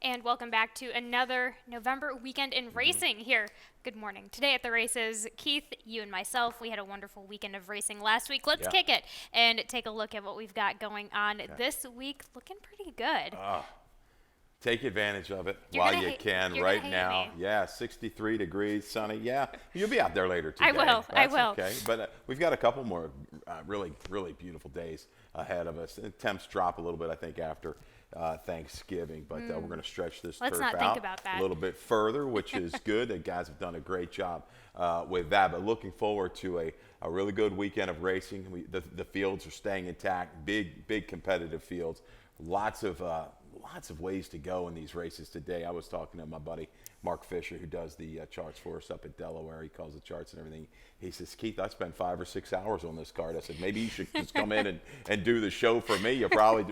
And welcome back to another November weekend in racing here. Good morning. Today at the races, Keith, you and myself, we had a wonderful weekend of racing last week. Let's Yeah. kick it and take a look at what we've got going on Okay. this week. Looking pretty good. Take advantage of it You're while gonna you hate- can you're right gonna hate now. me. Yeah, 63 degrees, sunny. Yeah, you'll be out there later today. I will. I That's will. okay. But we've got a couple more really, really beautiful days ahead of us. And temps drop a little bit, I think, after Thanksgiving. But we're going to stretch this Let's turf not think out about that. a little bit further, which is good. The guys have done a great job with that. But looking forward to a really good weekend of racing. The fields are staying intact. Big competitive fields. Lots of ways to go in these races today. I was talking to my buddy Mark Fisher, who does the charts for us up at Delaware. He calls the charts and everything. He says, Keith, I spent 5 or 6 hours on this card. I said, maybe you should just come in and do the show for me. You'll probably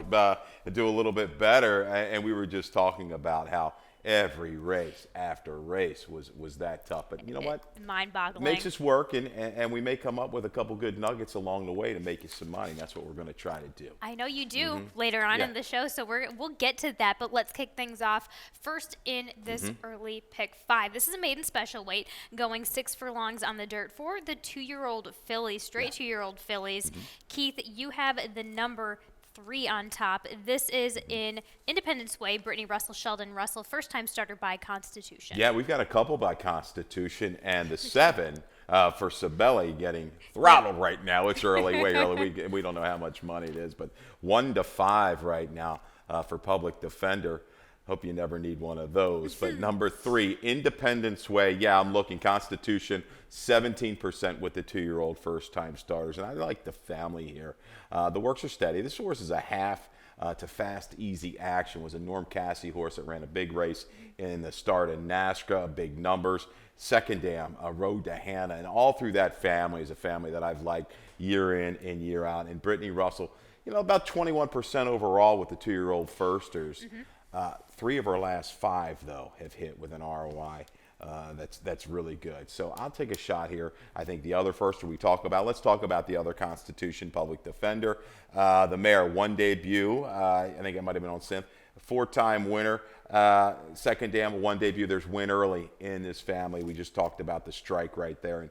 do a little bit better. And we were just talking about how every race after race was that tough. But you know what? Mind-boggling. Makes us work, and we may come up with a couple good nuggets along the way to make you some money. That's what we're going to try to do. I know you do later on Yeah. in the show, so we'll get to that. But let's kick things off first in this early pick 5. This is a maiden special weight, going 6 furlongs on the dirt for the 2-year-old fillies, straight 2-year-old fillies. Keith, you have the number 3 on top. This is in Independence Way. Brittany Russell, Sheldon Russell, first-time starter by Constitution. Yeah, we've got a couple by Constitution, and the 7 for Sabelli getting throttled right now. It's early, way early. We don't know how much money it is, but 1-5 right now for Public Defender. Hope you never need one of those. But number 3, Independence Way. Yeah, I'm looking. Constitution, 17% with the 2-year-old first-time starters. And I like the family here. The works are steady. This horse is a half to Fast Easy Action. Was a Norm Cassie horse that ran a big race in the start of NASCA, big numbers. Second Dam, Road to Hannah. And all through that family is a family that I've liked year in and year out. And Brittany Russell, about 21% overall with the 2-year-old firsters. 3 of our last 5, though, have hit with an ROI. That's really good. So I'll take a shot here. I think the other firster we talk about. Let's talk about the other Constitution Public Defender. The mare, one debut. I think it might have been on synth. 4-time winner. Second Dam, one debut. There's win early in this family. We just talked about the strike right there. And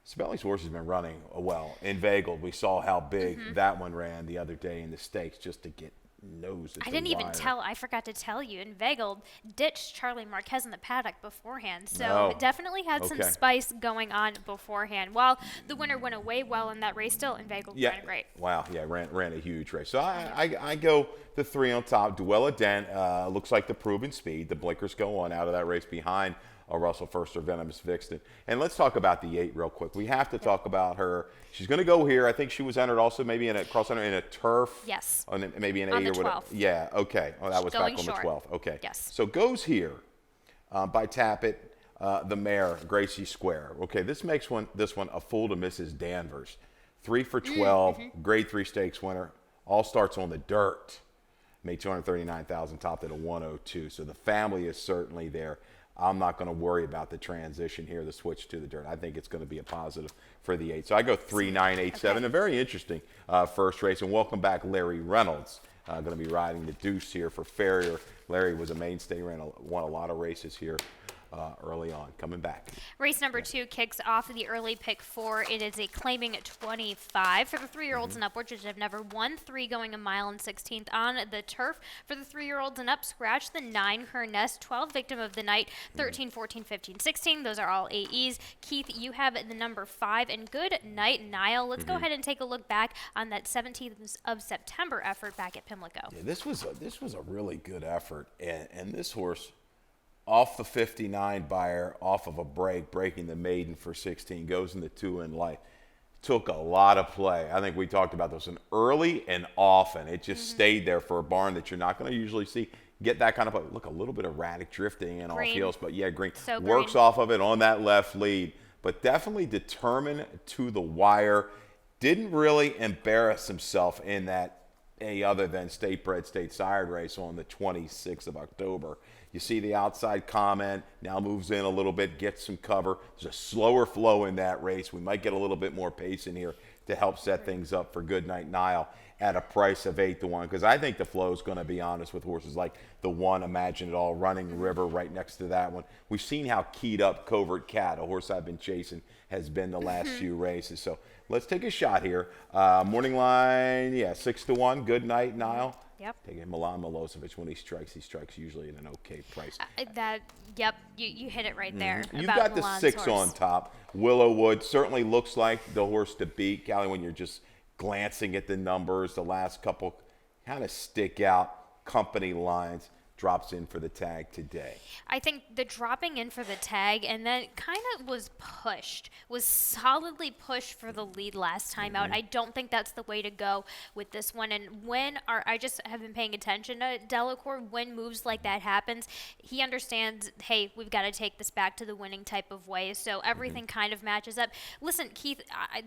Sabelli's horse has been running well. Inveigled, we saw how big that one ran the other day in the stakes just to get nose at I the didn't even wire. I forgot to tell you, Inveigled ditched Charlie Marquez in the paddock beforehand. So No. it definitely had some Okay. spice going on beforehand. While the winner went away well in that race, still Inveigled ran great. Wow. Yeah, ran a huge race. So I go the 3 on top. Duella Dent looks like the proven speed. The blinkers go on out of that race behind Russell First or Venomous Vixen. And let's talk about the 8 real quick. We have to talk about her. She's going to go here. I think she was entered also maybe in a cross center in a turf. Yes. Maybe an On 8 the or whatever. 12th. Yeah. Okay. Oh, that was Going back on short. the 12th. Okay. Yes. So goes here by Tappet. The mare, Gracie Square. Okay, this makes this one a fool to Mrs. Danvers. 3 for 12, grade 3 stakes winner. All starts on the dirt. Made 239,000, topped at a 102. So the family is certainly there. I'm not going to worry about the transition here, the switch to the dirt. I think it's going to be a positive for the 8. So I go 3, 9, 8, 7. A very interesting first race. And welcome back, Larry Reynolds. Going to be riding the deuce here for Farrier. Larry was a mainstay, won a lot of races here early on, coming back. Race number 2 kicks off the early pick 4. It is a claiming 25 for the 3-year-olds and upwards, which have never won. 3 going a mile and 16th on the turf. For the 3-year-olds and up, scratch the 9, her nest, 12 victim of the night, 13, 14, 15, 16. Those are all AEs. Keith, you have the number 5, and good night, Nile. Let's go ahead and take a look back on that 17th of September effort back at Pimlico. Yeah, this was a really good effort, and this horse off the 59 buyer, off of a break, breaking the maiden for 16, goes in the 2 in life. Took a lot of play. I think we talked about this one early and often. It just stayed there for a barn that you're not going to usually see. Get that kind of play. Look, a little bit of Raddick drifting in off Green. heels, but yeah, Green So works green. off of it on that left lead, but definitely determined to the wire. Didn't really embarrass himself in that other than state bred, state sired race on the 26th of October. You see the outside comment, now moves in a little bit, gets some cover. There's a slower flow in that race. We might get a little bit more pace in here to help set things up for Goodnight Nile at a price of 8-1, because I think the flow is going to be honest with horses like the one Imagine It All, Running River right next to that one. We've seen how keyed up Covert Cat, a horse I've been chasing, has been the last few races. So let's take a shot here. Morning line, 6-1, Goodnight Nile. Yep. Taking Milan Milosevic when he strikes usually at an okay price. You hit it right there. You've about got the Milan's 6 horse. on top. Willowwood certainly looks like the horse to beat. Callie, when you're just glancing at the numbers, the last couple kind of stick out. Company lines drops in for the tag today. I think the dropping in for the tag and then kind of was solidly pushed for the lead last time out. I don't think that's the way to go with this one. And I just have been paying attention to Delacour. When moves like that happens, he understands, hey, we've got to take this back to the winning type of way. So everything kind of matches up. Listen, Keith,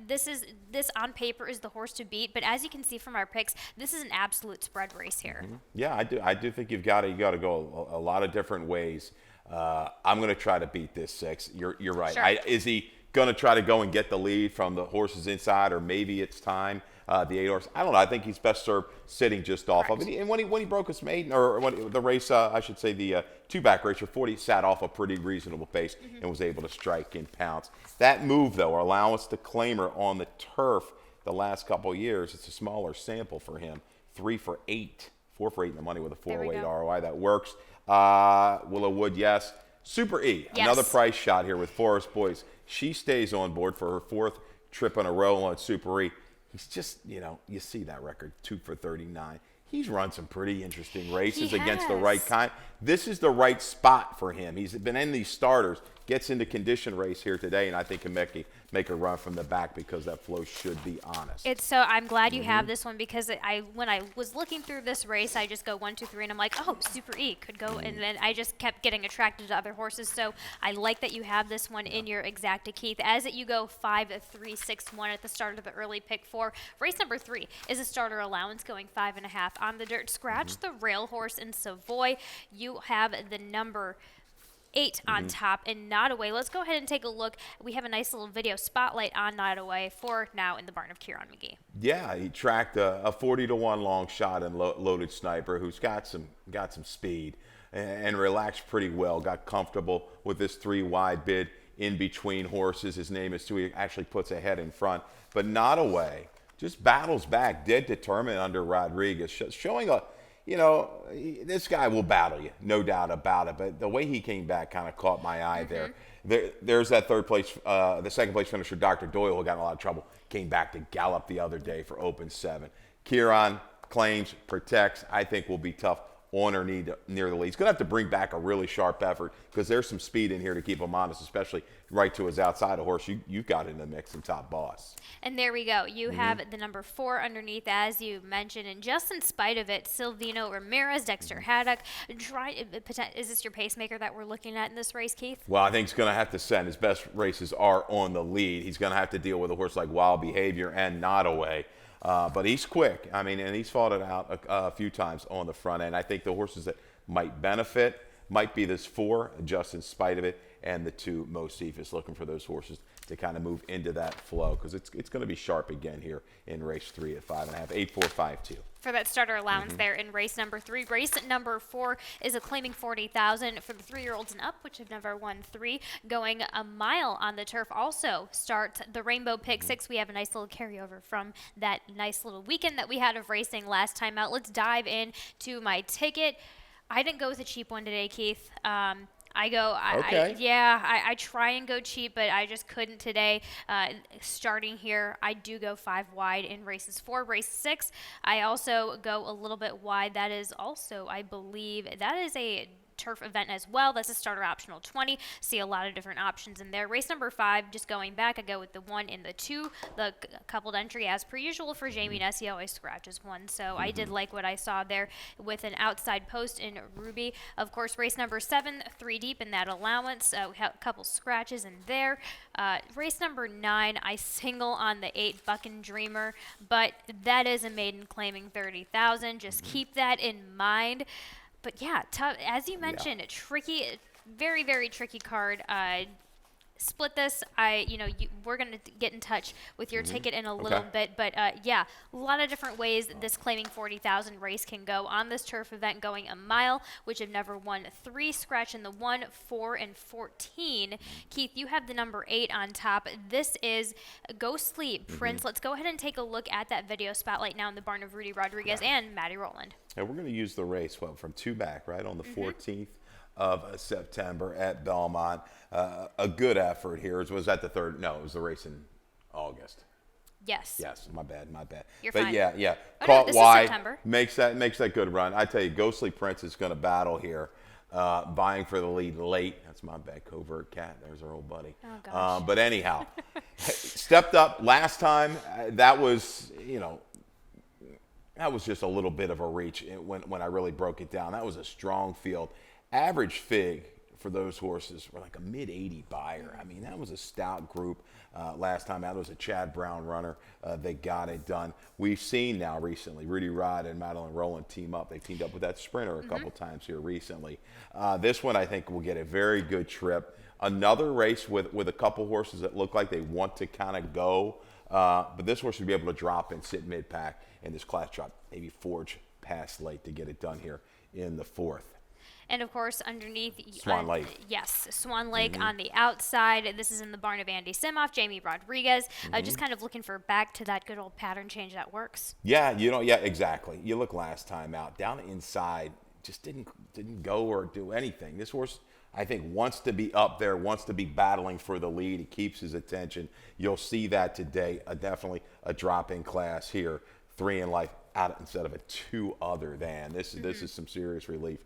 this on paper is the horse to beat, but as you can see from our picks, this is an absolute spread race here. Yeah, I do think you got to go a lot of different ways. I'm going to try to beat this 6. You're right. Sure. Is he going to try to go and get the lead from the horses inside, or maybe it's time the 8 horse? I don't know. I think he's best served sitting just off of it. And when he broke his maiden, or when the race, I should say the 2-back race, or 40, sat off a pretty reasonable pace and was able to strike and pounce. That move, though, or allowance to claimer on the turf the last couple of years, it's a smaller sample for him. 3 for 8. 4 for 8 in the money with a 408 ROI. That works. Willowwood, yes. Super E, yes. Another price shot here with Forest Boys. She stays on board for her 4th trip in a row on Super E. He's just, you see that record, 2 for 39. He's run some pretty interesting races against the right kind. This is the right spot for him. He's been in these starters, gets into condition race here today, and I think can make a run from the back because that flow should be honest. I'm glad you have this one, because when I was looking through this race, I just go 1, 2, 3, and I'm like, oh, Super E could go, and then I just kept getting attracted to other horses. So I like that you have this one in your exacta, Keith. As you go 5, 3, 6, 1 at the start of the early pick 4. Race number 3 is a starter allowance going 5.5 on the dirt. Scratch the rail horse in Savoy. You have the number 8 on top and Not Away. Let's go ahead and take a look. We have a nice little video spotlight on Not Away for now in the barn of Kieran McGee. Yeah, he tracked a 40-1 long shot and Loaded Sniper, who's got some speed and relaxed pretty well. Got comfortable with this 3 wide bid in between horses. His name is 2. He actually puts a head in front, but Not Away just battles back, dead determined under Rodriguez, showing this guy will battle you, no doubt about it. But the way he came back kind of caught my eye there. There's that third place, the second place finisher, Dr. Doyle, who got in a lot of trouble, came back to gallop the other day for open 7. Kieran claims, protects, I think will be tough on or near the lead. He's going to have to bring back a really sharp effort because there's some speed in here to keep him honest, especially right to his outside. A horse you've got in the mix and Top Boss. And there we go. You have the number 4 underneath, as you mentioned, and just in spite of it, Silvino Ramirez, Dexter Haddock. Is this your pacemaker that we're looking at in this race, Keith? Well, I think he's going to have to send. His best races are on the lead. He's going to have to deal with a horse like Wild Behavior and Not Away. But he's quick. I mean, and he's fought it out a few times on the front end. I think the horses that might benefit might be this 4, just in spite of it, and the 2, Mosifus, looking for those horses to kind of move into that flow because it's going to be sharp again here in race 3 at 5.5, 8, 4, 5, 2. For that starter allowance there in race number 3. Race number 4 is a claiming 40,000 for the 3-year-olds and up, which have never won 3, going a mile on the turf. Also starts the Rainbow Pick 6. We have a nice little carryover from that nice little weekend that we had of racing last time out. Let's dive in to my ticket. I didn't go with a cheap one today, Keith. I try and go cheap, but I just couldn't today. Starting here, I do go 5 wide in races 4. Race 6, I also go a little bit wide. That is also, I believe, that is a turf event as well. That's a starter optional 20. See a lot of different options in there. Race number 5, just going back, I go with the 1 and the 2. The coupled entry, as per usual, for Jamie Nessie, always scratches 1. So I did like what I saw there with an outside post in Ruby. Of course, race number 7, 3 deep in that allowance. We have a couple scratches in there. Race number 9, I single on the 8 Buckin' Dreamer, but that is a maiden claiming 30,000. Just keep that in mind. But yeah, tough, as you mentioned, tricky, very, very tricky card. split this. We're going to get in touch with your ticket in a little Okay. bit, but yeah, a lot of different ways that this claiming 40,000 race can go on this turf event, going a mile, which have never won 3, scratch in the 1, 4, and 14. Keith, you have the number 8 on top. This is Ghostly Prince. Let's go ahead and take a look at that video spotlight now in the barn of Rudy Rodriguez and Maddie Rowland. And we're going to use the race from 2 back, right, on the 14th of September at Belmont. A good effort here. Was that the third? No, it was the race in August. Yes. Yes, my bad. You're but fine. yeah, Oh, no, caught this is wide, September. makes that good run. I tell you, Ghostly Prince is going to battle here, vying for the lead late. That's my bad, Covert Cat. There's our old buddy. Oh, gosh. But anyhow, stepped up last time. That was, that was just a little bit of a reach when I really broke it down. That was a strong field. Average fig for those horses were like a mid-80 buyer. I mean, that was a stout group last time out. It was a Chad Brown runner that got it done. We've seen now recently Rudy Rod and Madeline Rowland team up. They teamed up with that sprinter a couple times here recently. This one, I think, will get a very good trip. Another race with a couple horses that look like they want to kind of go. But this horse should be able to drop and sit mid-pack in this class drop. Maybe forge past late to get it done here in the 4th. And of course, underneath Swan Lake. Yes, Swan Lake on the outside. This is in the barn of Andy Simoff, Jamie Rodriguez. Just kind of looking for back to that good old pattern change that works. Yeah, exactly. You look last time out, down inside, just didn't go or do anything. This horse, I think, wants to be up there, wants to be battling for the lead. He keeps his attention. You'll see that today. Definitely a drop in class here. 3 in life out instead of a 2 other than. This is some serious relief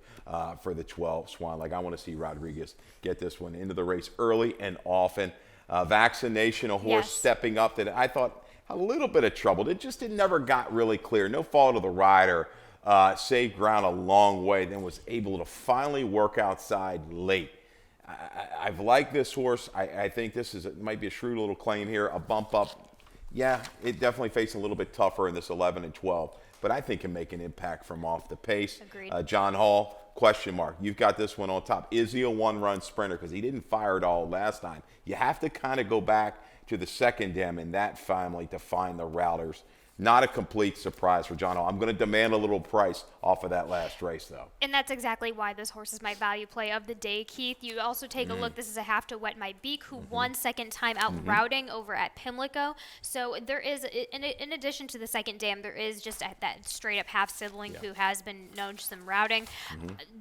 for the 12 Swan. Like, I want to see Rodriguez get this one into the race early and often. Vaccination, a horse stepping up that I thought had a little bit of trouble. It never got really clear. No fault of the rider. Saved ground a long way, then was able to finally work outside late. I've liked this horse. I think this might be a shrewd little claim here, a bump up. Yeah, it definitely faced a little bit tougher in this 11 and 12, but I think can make an impact from off the pace. Agreed. John Hall, question mark. You've got this one on top. Is he a one-run sprinter? Because he didn't fire it all last time. You have to kind of go back to the second dam in that family to find the routers. Not a complete surprise for John Hall. I'm going to demand a little price off of that last race, though. And that's exactly why this horse is my value play of the day, Keith. You also take a look. This is a Have to Wet My Beak, who won second time out routing over at Pimlico. So there is, in addition to the second dam, there is just that straight-up half-sibling who has been known to some routing.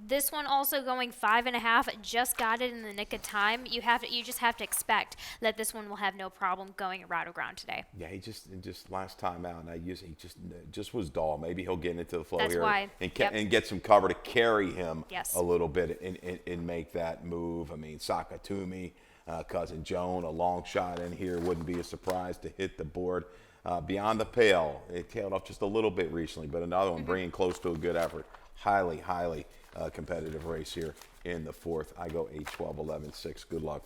This one also going 5.5, just got it in the nick of time. You just have to expect that this one will have no problem going around ground today. Yeah, he just last time out. He just was dull. Maybe he'll get into the flow That's here why. and get some cover to carry him Yes. a little bit and make that move. I mean, Sakatumi, Cousin Joan, a long shot in here wouldn't be a surprise to hit the board. Beyond the Pale, it tailed off just a little bit recently, but another one bringing close to a good effort. Highly competitive race here in the 4th. I go 8, 12, 11, 6. Good luck.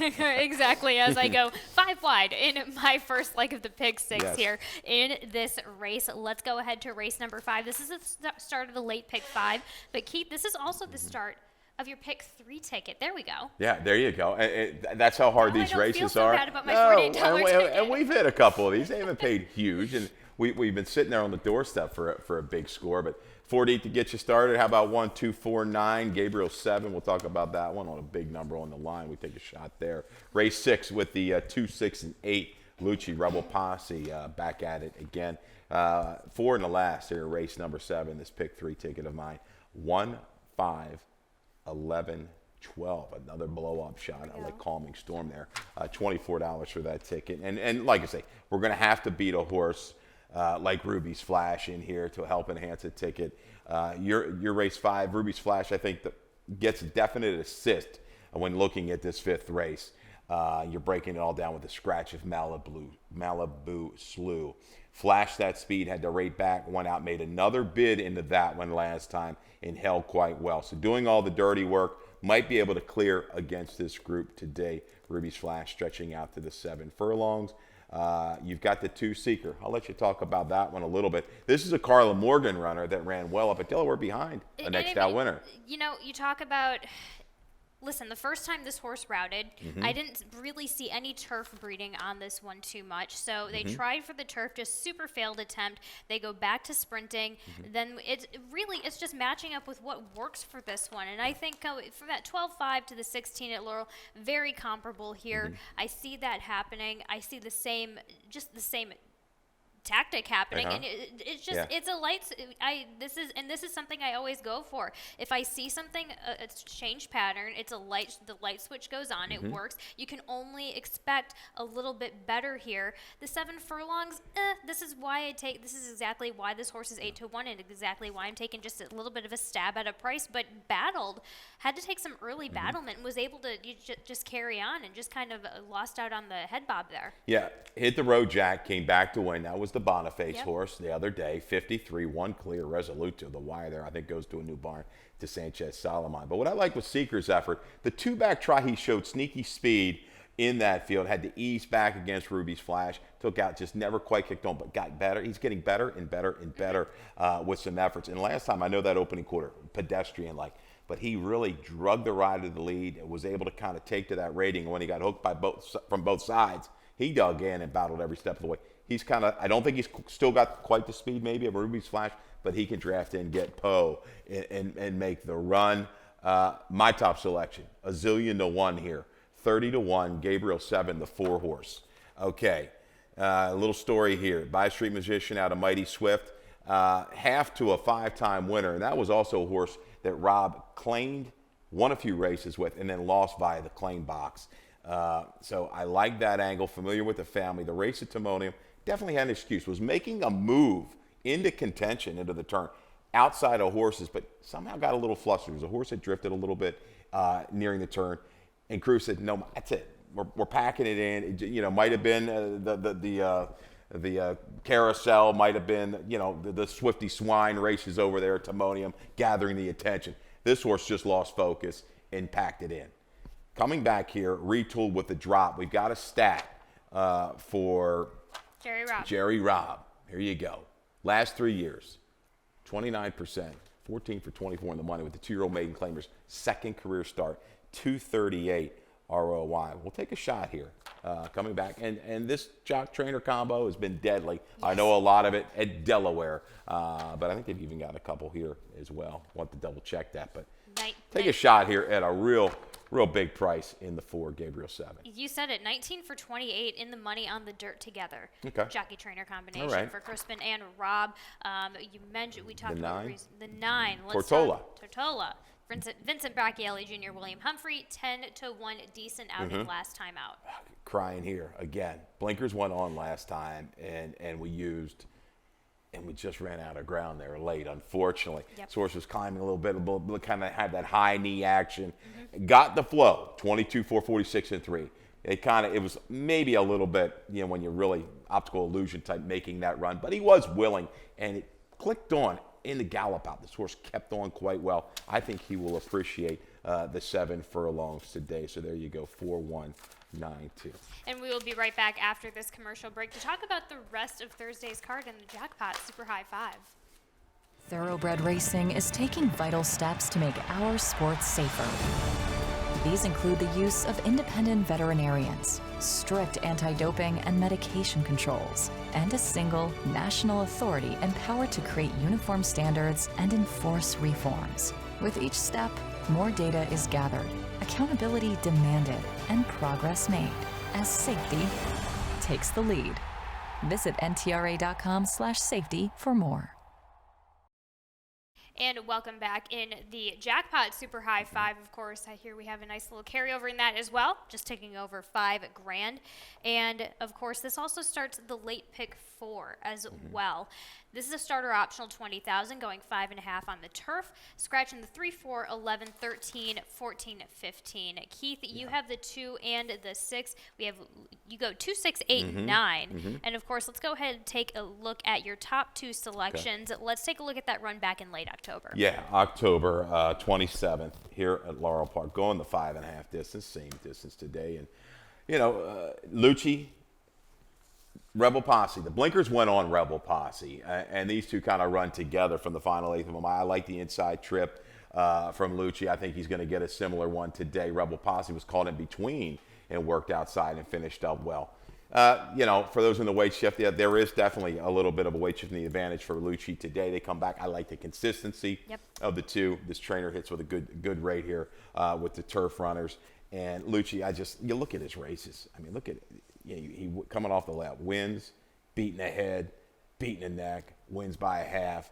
Exactly, as I go 5 wide in my first leg of the pick 6 Yes. here in this race. Let's go ahead to race number 5. This is the start of the late pick 5, but Keith, this is also the start of your pick 3 ticket. There we go. Yeah, there you go. That's how hard Now I these don't feel races so are. bad about my $48 ticket. And we've hit a couple of these. They haven't paid huge, and we've been sitting there on the doorstep for a big score. But 40 to get you started. How about 1, 2, 4, 9? Gabriel 7. We'll talk about that one on a big number on the line. We take a shot there. Race 6 with the 2, 6, and 8. Lucci Rebel Posse back at it again. 4 in the last here. Race number 7. This pick 3 ticket of mine. 1, 5, 11, 12. Another blow-up shot. I like Calming Storm there. $24 for that ticket. And like I say, we're going to have to beat a horse like Ruby's Flash in here to help enhance a ticket. Your race 5, Ruby's Flash, I think gets a definite assist when looking at this 5th race. You're breaking it all down with the scratch of Malibu Slew. Flashed that speed, had to rate back, went out, made another bid into that one last time, and held quite well. So doing all the dirty work, might be able to clear against this group today. Ruby's Flash stretching out to the 7 furlongs. You've got the 2 Seeker. I'll let you talk about that one a little bit. This is a Carla Morgan runner that ran well up at Delaware behind a next out winner. You know, you talk about Listen, the first time this horse routed, I didn't really see any turf breeding on this one too much. So they tried for the turf, just super failed attempt. They go back to sprinting. Then it's just matching up with what works for this one. And I think from that 12-5 to the 16 at Laurel, very comparable here. I see that happening. I see the same tactic happening, and it's just it's a light. This is something I always go for. If I see something, it's change pattern. It's a light. The light switch goes on. It works. You can only expect a little bit better here. The 7 furlongs. This is why I take. This is exactly why this horse is 8-1, and exactly why I'm taking just a little bit of a stab at a price. But battled, had to take some early battlement, and was able to just carry on, and just kind of lost out on the head bob there. Yeah, hit the road, Jack. Came back to win. That was the Boniface horse the other day, 53, one clear, resolute to the wire there. I think goes to a new barn to Sanchez Solomon. But what I like was Seeker's effort. The two-back try, he showed sneaky speed in that field, had to ease back against Ruby's Flash, took out, just never quite kicked on, but got better. He's getting better and better and better with some efforts. And last time, I know that opening quarter, pedestrian-like, but he really drugged the ride to the lead and was able to kind of take to that rating. And when he got hooked from both sides, he dug in and battled every step of the way. He's kind of, I don't think he's still got quite the speed maybe of Ruby's Flash, but he can draft in, get Poe, and make the run. My top selection, a zillion to one here. 30-1, Gabriel 7, the 4 horse. Okay, a little story here. By Street Magician out of Mighty Swift, half to a 5-time winner. And that was also a horse that Rob claimed, won a few races with, and then lost via the claim box. So I like that angle, familiar with the family. The race at Timonium definitely had an excuse, was making a move into contention into the turn outside of horses, but somehow got a little flustered. It was a horse that drifted a little bit nearing the turn, and Cruz said, no, that's it. We're packing it in. Might have been the carousel, might have been, the Swifty Swine races over there at Timonium, gathering the attention. This horse just lost focus and packed it in. Coming back here, retooled with the drop. We've got a stat for Jerry Robb. Here you go. Last 3 years, 29%, 14 for 24 in the money with the 2-year-old maiden claimers. Second career start, 238 ROI. We'll take a shot here. Coming back. And this jock trainer combo has been deadly. Yes. I know a lot of it at Delaware, but I think they've even got a couple here as well. Want to double check that, but take a shot here at a real big price in the 4 Gabriel 7. You said it, 19 for 28 in the money on the dirt together. Okay. Jockey trainer combination for Crispin and Rob. You mentioned, we talked about the 9. Tortola. Vincent Bracchielli Jr., William Humphrey, 10-1, decent outing last time out. Crying here again. Blinkers went on last time, and we just ran out of ground there late, unfortunately. Yep. Source was climbing a little bit, kind of had that high knee action. Got the flow, 22, 4, 46, and 3. It was maybe a little bit, when you're really optical illusion type making that run, but he was willing, and it clicked on in the gallop out. This horse kept on quite well. I think he will appreciate the 7 furlongs today. So there you go, 4-1. 9-2. And we will be right back after this commercial break to talk about the rest of Thursday's card in the Jackpot Super High 5. Thoroughbred Racing is taking vital steps to make our sports safer. These include the use of independent veterinarians, strict anti-doping and medication controls, and a single national authority empowered to create uniform standards and enforce reforms. With each step, more data is gathered, accountability demanded, and progress made as safety takes the lead. Visit ntra.com/safety for more. And welcome back in the Jackpot Super High 5. Of course, I hear we have a nice little carryover in that as well, just taking over $5,000. And of course, this also starts the late pick 4 as well. This is a starter optional 20,000, going 5.5 on the turf, scratching the 3, 4, 11, 13, 14, 15. Keith, you have the 2 and the 6. You go 2, 6, 8, 9. And of course, let's go ahead and take a look at your top 2 selections. Okay. Let's take a look at that run back in late October. Yeah, October 27th here at Laurel Park, going the 5.5 distance, same distance today. And, Lucci, Rebel Posse. The blinkers went on Rebel Posse, and these two kind of run together from the final 8th of a mile. I like the inside trip. from Lucci. I think he's going to get a similar one today. Rebel Posse was caught in between and worked outside and finished up well. For those in the weight shift, yeah, there is definitely a little bit of a weight shifting advantage for Lucci today. They come back. I like the consistency of the two. This trainer hits with a good rate here with the turf runners. And Lucci, you look at his races. I mean, look at it. He coming off the lap, wins, beating the head, beating the neck, wins by a half,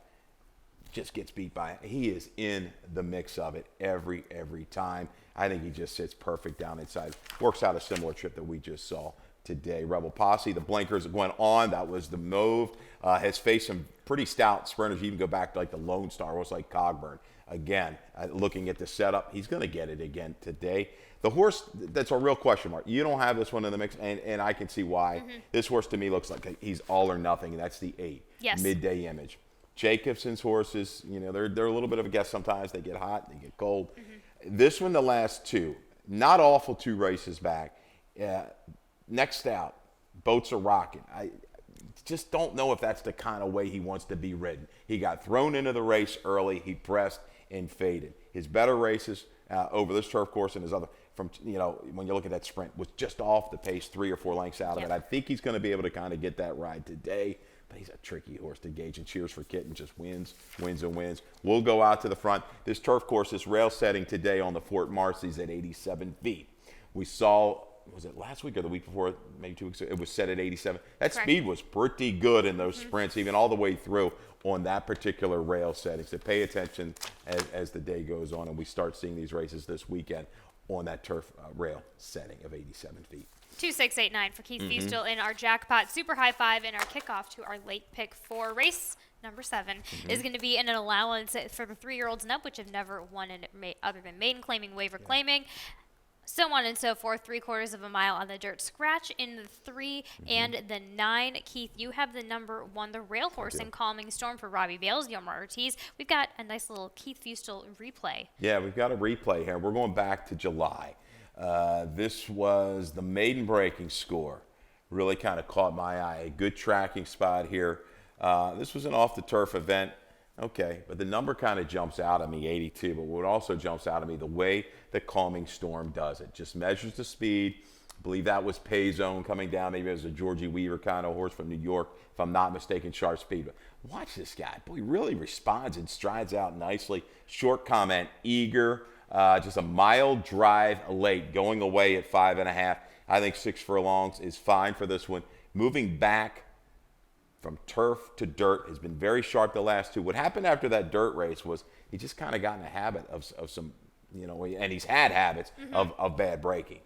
just gets beat by. He is in the mix of it every time. I think he just sits perfect down inside. Works out a similar trip that we just saw today. Rebel Posse, the blinkers went on. That was the move. Has faced some pretty stout sprinters. You even go back to like the Lone Star, was like Cogburn. Again, looking at the setup, he's going to get it again today. The horse, that's a real question mark. You don't have this one in the mix, and I can see why. This horse to me looks like he's all or nothing, and that's the 8. Yes. Midday Image. Jacobson's horses, they're a little bit of a guess sometimes. They get hot, they get cold. This one, the last 2, not awful 2 races back. Next out, Boats Are Rocking. I just don't know if that's the kind of way he wants to be ridden. He got thrown into the race early. He pressed and faded. His better races over this turf course and his other, when you look at that sprint, was just off the pace 3 or 4 lengths out of it. I think he's going to be able to kind of get that ride today. But he's a tricky horse to gauge, and Cheers for Kitten just wins. We'll go out to the front. This turf course, this rail setting today on the Fort Marcy's at 87 feet. We saw, was it last week or the week before, maybe 2 weeks ago, it was set at 87. That Correct. Speed was pretty good in those sprints, even all the way through on that particular rail setting. So pay attention as the day goes on, and we start seeing these races this weekend on that turf rail setting of 87 feet. 2689 for Keith Fustel in our jackpot super high 5 in our kickoff to our late pick 4 race. Number 7 is going to be an allowance for the 3-year-olds and up, which have never won other than maiden claiming, waiver claiming, so on and so forth. 3/4 of a mile on the dirt. Scratch in the 3 and the 9. Keith, you have the number 1, the rail horse in Calming Storm for Robbie Bales, Yomar Ortiz. We've got a nice little Keith Fustel replay. Yeah, we've got a replay here. We're going back to July. This was the maiden breaking score. Really kind of caught my eye. A good tracking spot here. This was an off-the-turf event. Okay, but the number kind of jumps out at me, 82. But what also jumps out at me, the way that Calming Storm does it. Just measures the speed. I believe that was Pay Zone coming down. Maybe it was a Georgie Weaver kind of horse from New York, if I'm not mistaken, sharp speed. But watch this guy. Boy, he really responds and strides out nicely. Short comment, eager. Just a mild drive late, going away at 5.5. I think 6 furlongs is fine for this one. Moving back from turf to dirt has been very sharp the last 2. What happened after that dirt race was he just kind of got in a habit of some, and he's had habits of bad braking.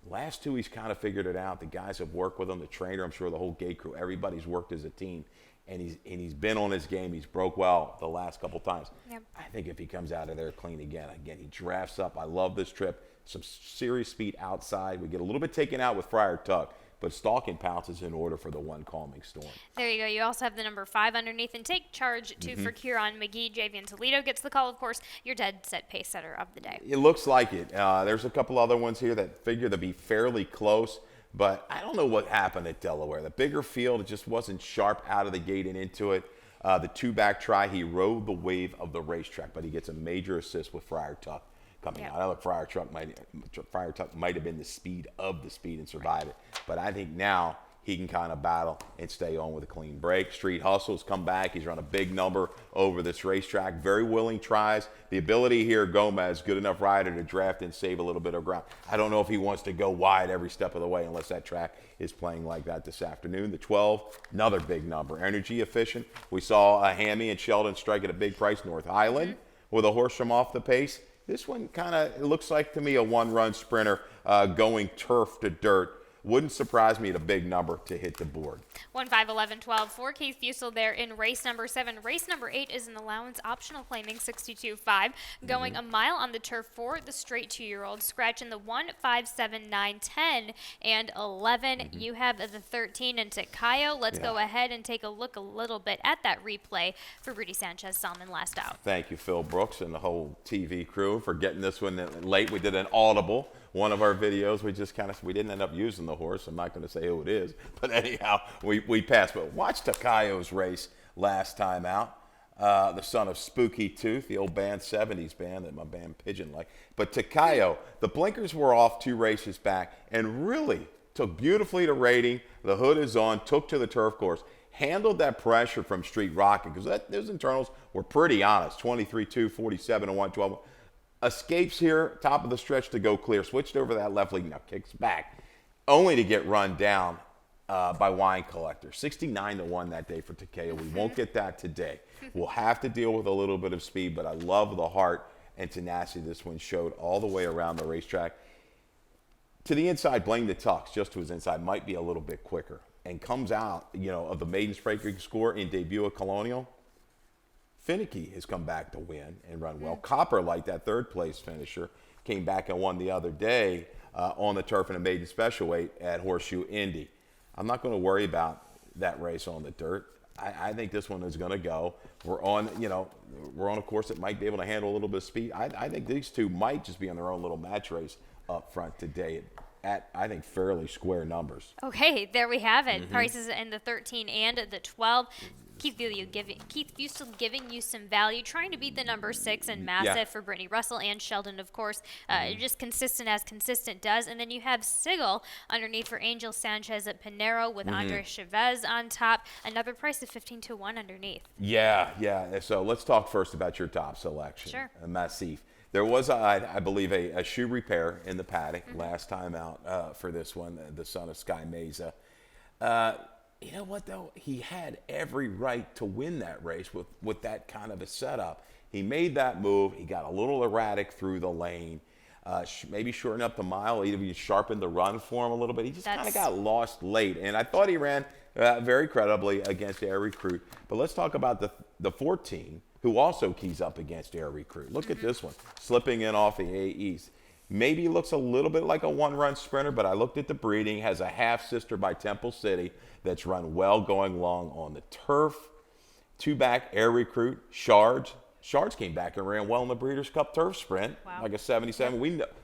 Last 2, he's kind of figured it out. The guys have worked with him, the trainer, I'm sure the whole gate crew, everybody's worked as a team. And he's been on his game. He's broke well the last couple times. Yep. I think if he comes out of there clean again, he drafts up. I love this trip. Some serious speed outside. We get a little bit taken out with Friar Tuck, but Stalking Pounce is in order for the 1 Calming Storm. There you go. You also have the number 5 underneath, and take charge 2 for Kieran McGee. Javian Toledo gets the call, of course. Your dead set pace setter of the day. It looks like it. There's a couple other ones here that figure to be fairly close. But I don't know what happened at Delaware. The bigger field, it just wasn't sharp out of the gate and into it. The 2-back try, he rode the wave of the racetrack, but he gets a major assist with Friar Tuck coming out. I know Friar Tuck might have been the speed of the speed and survive it. But I think now he can kind of battle and stay on with a clean break. Street Hustle's come back. He's run a big number over this racetrack. Very willing tries. The ability here, Gomez, good enough rider to draft and save a little bit of ground. I don't know if he wants to go wide every step of the way unless that track is playing like that this afternoon. The 12, another big number. Energy Efficient. We saw Hammy and Sheldon strike at a big price. North Highland with a horse from off the pace. This one kind of looks like to me a 1-run sprinter going turf to dirt. Wouldn't surprise me at a big number to hit the board. 1, 5, 11, 12 for Keith Fusel there in race number 7. Race number 8 is an allowance optional claiming 62.5. Going a mile on the turf for the straight 2-year-old. Scratch in the 1, 5, 7, 9, 10, and 11. You have the 13 and Takayo. Let's go ahead and take a look a little bit at that replay for Rudy Sanchez Salmon last out. Thank you, Phil Brooks and the whole TV crew for getting this one late. We did an audible. One of our videos, we didn't end up using the horse. I'm not going to say who it is, but anyhow, we passed. But watch Takayo's race last time out. the son of Spooky Tooth, the old band, 70s band that my band Pigeon liked. But Takayo, the blinkers were off 2 races back and really took beautifully to rating. The hood is on, took to the turf course, handled that pressure from Street Rocket because those internals were pretty honest, 23-2, 47-1, 12. Escapes here, top of the stretch to go clear, switched over that left lead, now kicks back, only to get run down by Wine Collector. 69-1 that day for Takeo. We won't get that today. We'll have to deal with a little bit of speed, but I love the heart and tenacity this one showed all the way around the racetrack. To the inside, Blaine the Tux, just to his inside, might be a little bit quicker and comes out, of the maiden breaking score in debut at Colonial. Finicky has come back to win and run well. Copperlight, that third place finisher, came back and won the other day on the turf in a maiden special weight at Horseshoe Indy. I'm not going to worry about that race on the dirt. I think this one is going to go. We're on a course that might be able to handle a little bit of speed. I think these two might just be on their own little match race up front today at, I think, fairly square numbers. Okay, there we have it. Prices in the 13 and the 12. Keith Fusel giving you some value, trying to beat the number 6 and massive for Brittany Russell and Sheldon, of course. Just consistent as consistent does. And then you have Sigel underneath for Angel Sanchez at Pinero with Andres Chavez on top. Another price of 15-1 underneath. Yeah. So let's talk first about your top selection. Sure. Massif. There was, I believe, a shoe repair in the paddock last time out for this one, the son of Sky Mesa. You know what, though? He had every right to win that race with that kind of a setup. He made that move. He got a little erratic through the lane. Maybe shortened up the mile, even sharpened the run for him a little bit. He just kind of got lost late. And I thought he ran very credibly against Air Recruit. But let's talk about the 14, who also keys up against Air Recruit. Look at this one, slipping in off the A East. Maybe looks a little bit like a one-run sprinter, but I looked at the breeding, has a half-sister by Temple City that's run well going long on the turf. 2 back, Air Recruit, Shards. Shards came back and ran well in the Breeders' Cup turf sprint, like a 77.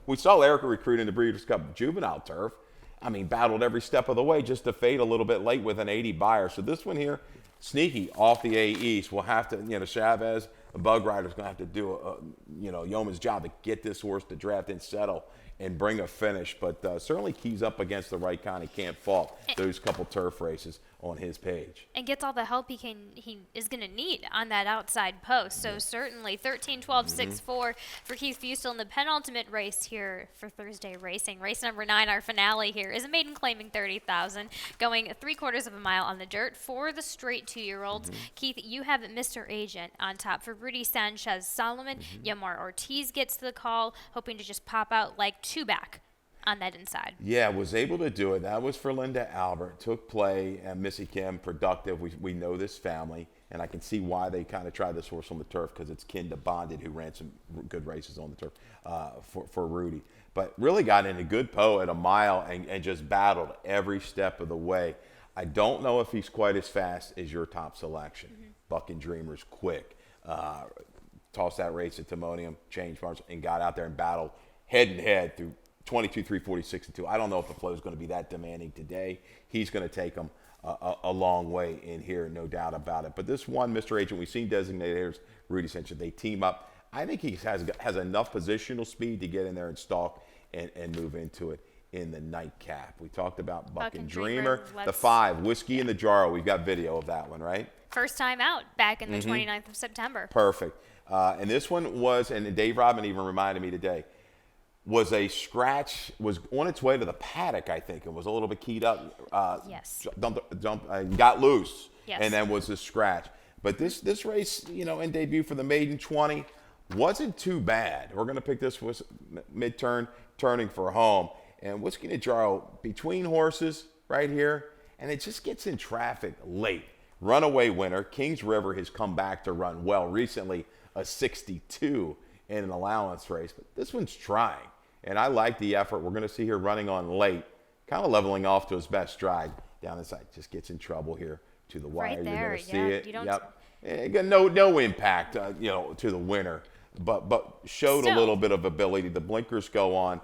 We saw Air Recruit in the Breeders' Cup juvenile turf. I mean, battled every step of the way just to fade a little bit late with an 80 buyer. So this one here, sneaky off the A East. We'll have to, Chavez, the Bug Rider's going to have to do a yeoman's job to get this horse to draft and settle and bring a finish. But certainly keys up against the right kind. He can't fault those couple turf races on his page. And gets all the help he is going to need on that outside post. So certainly 13, 12, 6, 4 for Keith Fusel in the penultimate race here for Thursday racing. Race number 9, our finale here, is a maiden claiming 30,000, going 3/4 of a mile on the dirt for the straight 2-year-olds. Keith, you have Mr. Agent on top for Rudy Sanchez Solomon. Yamar Ortiz gets the call, hoping to just pop out like 2 back on that inside. Yeah, was able to do it. That was for Linda Albert. Took play, and Missy Kim, productive. We know this family, and I can see why they kind of tried this horse on the turf, because it's kin to Bonded, who ran some good races on the turf for Rudy. But really got in a good po at a mile and just battled every step of the way. I don't know if he's quite as fast as your top selection. Buck and Dreamer's quick. Tossed that race at Timonium, changed parts, and got out there and battled head-to-head through 22, 3, 46, and 2. I don't know if the flow is going to be that demanding today. He's going to take them a long way in here, no doubt about it. But this one, Mr. Agent, we've seen designated heirs, Rudy Sanchez. They team up. I think he has enough positional speed to get in there and stalk and move into it in the nightcap. We talked about Buck and Dreamer. The 5, Whiskey in the Jar. We've got video of that one, right? First time out back in the 29th of September. Perfect. And this one was, and Dave Rodman even reminded me today, was a scratch, was on its way to the paddock, I think, and was a little bit keyed up. Yes. Got loose, yes. And then was a scratch. But this race, in debut for the maiden 20, wasn't too bad. We're going to pick this was mid-turn, turning for home. And Whiskey Najaro between horses right here, and it just gets in traffic late. Runaway winner, Kings River has come back to run well recently, a 62 in an allowance race. But this one's trying. And I like the effort. We're going to see here running on late, kind of leveling off to his best stride down inside. Just gets in trouble here to the wire. Right there, you're going to see it. You don't Yep. No impact, to the winner, but showed a little bit of ability. The blinkers go on.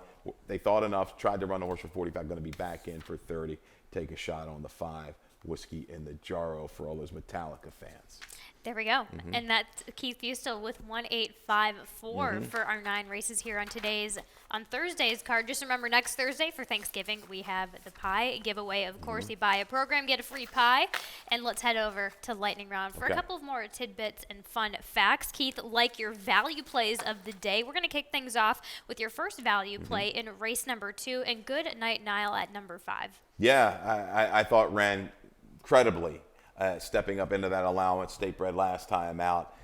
They thought enough, tried to run the horse for 45, going to be back in for 30. Take a shot on the 5, Whiskey in the Jarro, for all those Metallica fans. There we go. And that's Keith Fustel with 1854 for our 9 races here on Thursday's card. Just remember, next Thursday for Thanksgiving, we have the pie giveaway. Of course, you buy a program, get a free pie. And let's head over to Lightning Round for a couple of more tidbits and fun facts. Keith, like your value plays of the day, we're going to kick things off with your first value play in race number 2 and Good Night Nile at number 5. Yeah, I thought ran credibly. Stepping up into that allowance, state bred last time out.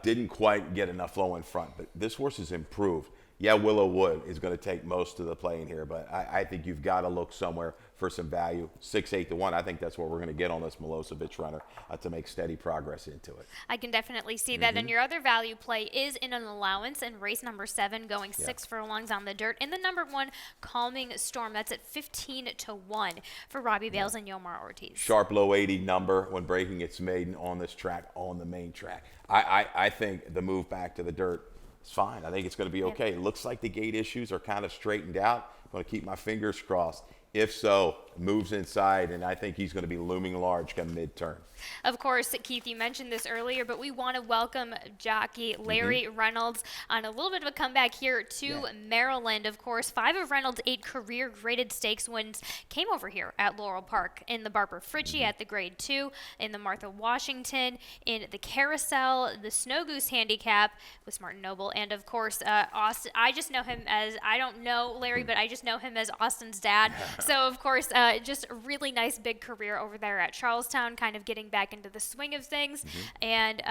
Didn't quite get enough flow in front, but this horse has improved. Yeah, Willow Wood is going to take most of the play in here, but I think you've got to look somewhere for some value. 6-8 to 1. I think that's what we're going to get on this Milosevic runner to make steady progress into it. I can definitely see that. And your other value play is in an allowance in race number 7, going 6 furlongs on the dirt. In the number 1, Calming Storm. That's at 15 to 1 for Robbie Bales and Yomar Ortiz. Sharp low 80 number when breaking its maiden on this track, on the main track. I think the move back to the dirt, it's fine. I think it's going to be okay. It looks like the gate issues are kind of straightened out. I'm going to keep my fingers crossed. If so, moves inside, and I think he's going to be looming large come mid-turn. Of course, Keith, you mentioned this earlier, but we want to welcome jockey Larry Reynolds on a little bit of a comeback here to Maryland. Of course, 5 of Reynolds' 8 career graded stakes wins came over here at Laurel Park in the Barbara Fritchie at the Grade 2, in the Martha Washington, in the Carousel, the Snow Goose Handicap with Martin Noble, and of course, Austin. I just know him as, I don't know Larry, but I just know him as Austin's dad. So, of course, just a really nice big career over there at Charlestown, kind of getting back into the swing of things. And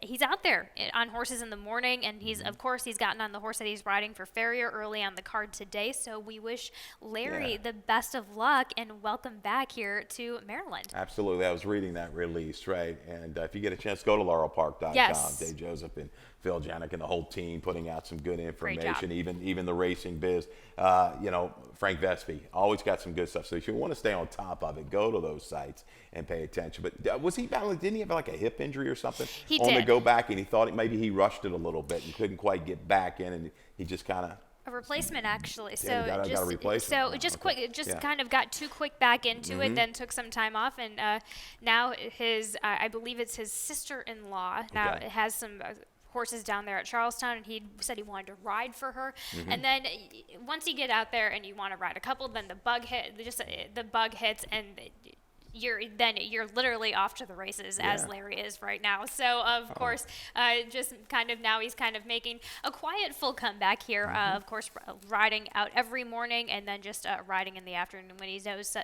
he's out there on horses in the morning, and he's gotten on the horse that he's riding for Farrier early on the card today. So we wish Larry the best of luck and welcome back here to Maryland. Absolutely. I was reading that release, right? And if you get a chance, go to laurelpark.com. Yes. Dave Joseph and Phil Janik and the whole team putting out some good information, even the racing biz. Frank Vespi always got some good stuff. So if you want to stay on top of it, go to those sites and pay attention. But was he battling? Didn't he have like a hip injury or something? He on did. the go back, and he thought maybe he rushed it a little bit and couldn't quite get back in, and he just kind of. A replacement, actually. Yeah, got a replacement. So kind of got too quick back into it, then took some time off, and now I believe it's his sister-in-law now has some horses down there at Charlestown, and he said he wanted to ride for her. And then once you get out there and you want to ride a couple, then the bug hits, and you're literally off to the races as Larry is right now. So of course, he's kind of making a quiet full comeback here. Of course, riding out every morning and then just riding in the afternoon when he does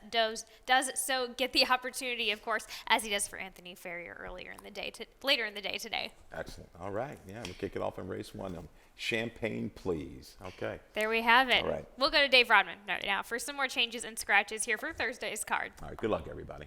so. Get the opportunity, of course, as he does for Anthony Farrier later in the day today. Excellent. All right. Yeah, we'll kick it off in race 1. Champagne, please. Okay. There we have it. All right. We'll go to Dave Rodman now for some more changes and scratches here for Thursday's card. All right. Good luck, everybody.